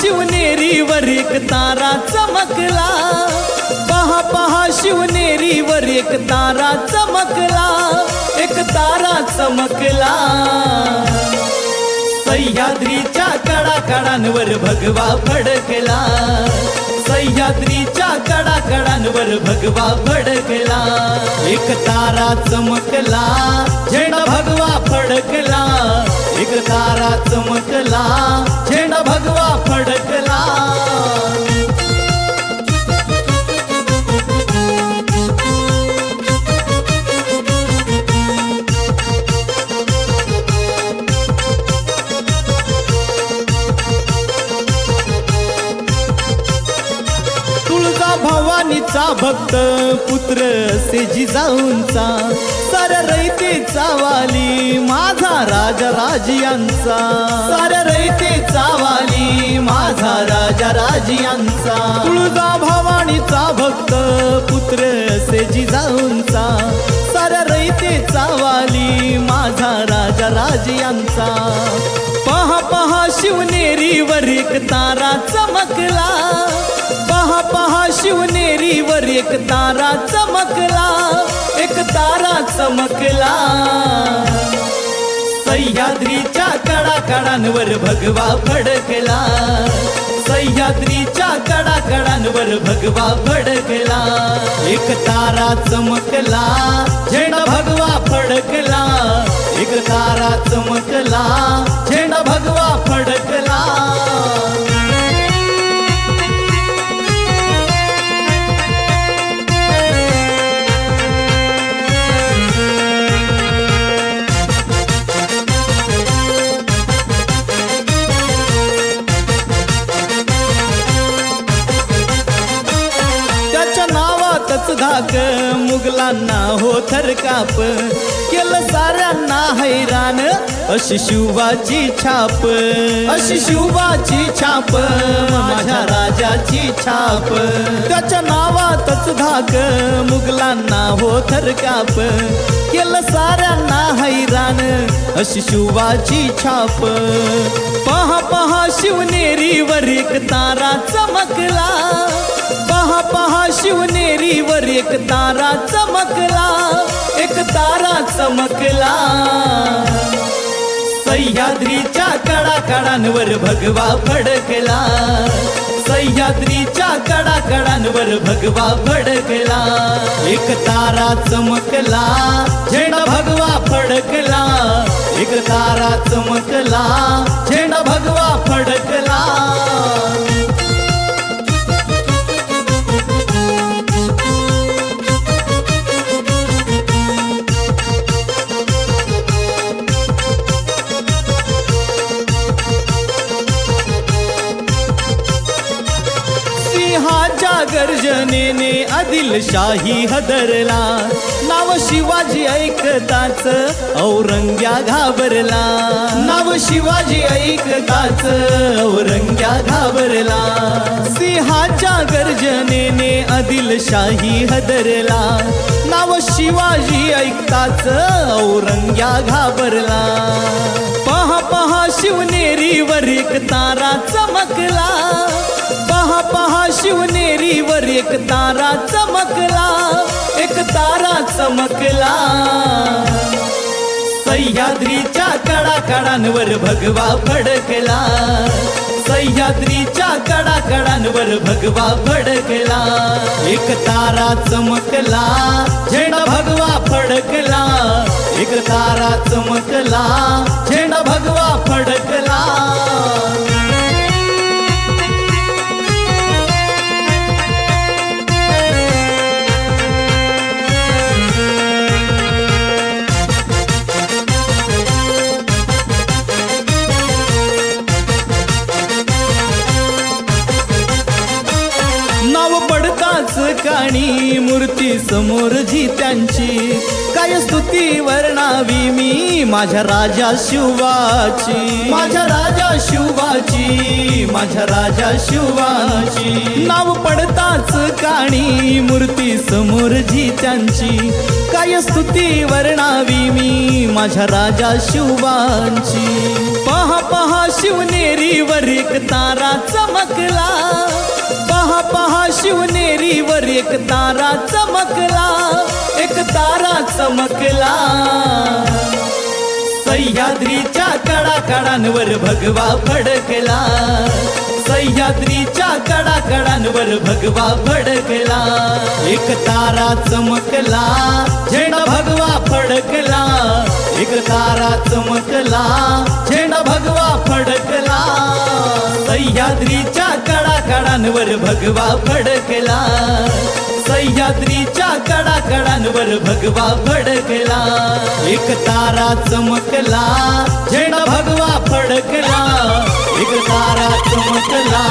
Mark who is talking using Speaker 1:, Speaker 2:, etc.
Speaker 1: शिवनेरीवर एक तारा चमकला, पहा पहा शिवनेरीवर एक तारा चमकला, एक तारा चमकला। सह्याद्रीच्या कडाकडांवर भगवा फडकला, सह्याद्रीच्या कडाकडांवर भगवा फडकला, एक तारा चमकला, झेंडा भगवा फडकला, एक तारा चमकला, झेंडा भगवा फडकला। भवानीचा भक्त पुत्र असे जिजाऊंचा, साऱ्या रयतेचा वाली माझा राजा राजियांचा, साऱ्या रयतेचा वाली माझा राजा राजियांचा। तुळजा भवानीचा भक्त पुत्र असे जिजाऊंचा, साऱ्या रयतेचा वाली माझा राजा राजियांचा। पहा पहा शिवनेरीवर एक तारा चमकला, पहा पहा शिवनेरीवर एक तारा चमकला, एक तारा चमकला। सह्याद्रीच्या कडाकडांवर भगवा फडकला, सह्याद्रीच्या कडाकडांवर भगवा फडकला, एक तारा चमकला, झेंडा भगवा फडकला, एक तारा चमकला, झेंडा भगवा फडकला। धाक मुघलांना हो थरकाप, केलं साऱ्यांना हैराण अशी शिवाची छाप, अशी शिवाची छाप, माझ्या राजाची छाप। त्याच्या नावातच धाक मुघलांना हो थरकाप, केलं साऱ्यांना हैराण अशी शिवाची छाप। पहा पहा शिवनेरीवर एक तारा चमकला, पहा पहा शिवनेरीवर एक तारा चमकला, एक तारा चमकला। सह्याद्रीच्या कडाकडांवर भगवा फडकला, सह्याद्रीच्या कडाकडांवर भगवा फडकला, एक तारा चमकला, झेंडा भगवा फडकला, एक तारा चमकला, झेंडा भगवा फडकला। सिंहाच्या गर्जनेने आदिलशाही हदरला, नाव शिवाजी ऐकताच औरंग्या घाबरला, नाव शिवाजी ऐकताच औरंग्या घाबरला। सिंहाच्या गर्जनेने आदिलशाही हदरला, नाव शिवाजी ऐकताच औरंग्या घाबरला। पहा पहा शिवनेरीवर एक तारा चमकला, पहा पहा शिवनेरीवर एक तारा चमकला, एक तारा चमकला। सह्याद्रीच्या कडाकडांवर भगवा फडकला, सह्याद्रीच्या कडाकडांवर भगवा फडकला, एक तारा चमकला, झेंडा भगवा फडकला, एक तारा चमकला, झेंडा भगवा फडकला। नाव पडताच काणी मूर्ती समोर जी त्यांची, काय स्तुती वर्णावी मी माझ्या राजा शिवाची, माझ्या राजा शिवाची, माझ्या राजा शिवाची। नाव पडताच काणी मूर्ती समोर जी त्यांची, काय स्तुती वर्णावी मी माझ्या राजा शिवाची। पहा पहा शिवनेरी शिवनेरीवर एक तारा चमकला, पहा पहा शिवनेरीवर एक तारा चमकला, एक तारा चमकला. सह्याद्रीच्या कडाकडांवर भगवा फडकला, सह्याद्रीच्या कडाकडांवर भगवा फडकला. एक तारा चमकला, झेंडा भगवा फडकला, एक तारा चमकला, झेंडा भगवा फडकला. सह्याद्रीच्या कडाकडांवर भगवा फडकला, सह्याद्रीच्या कडाकडांवर भगवा फडकला. एक तारा चमकला, झेंडा भगवा फडकला, एक तारा चमकला,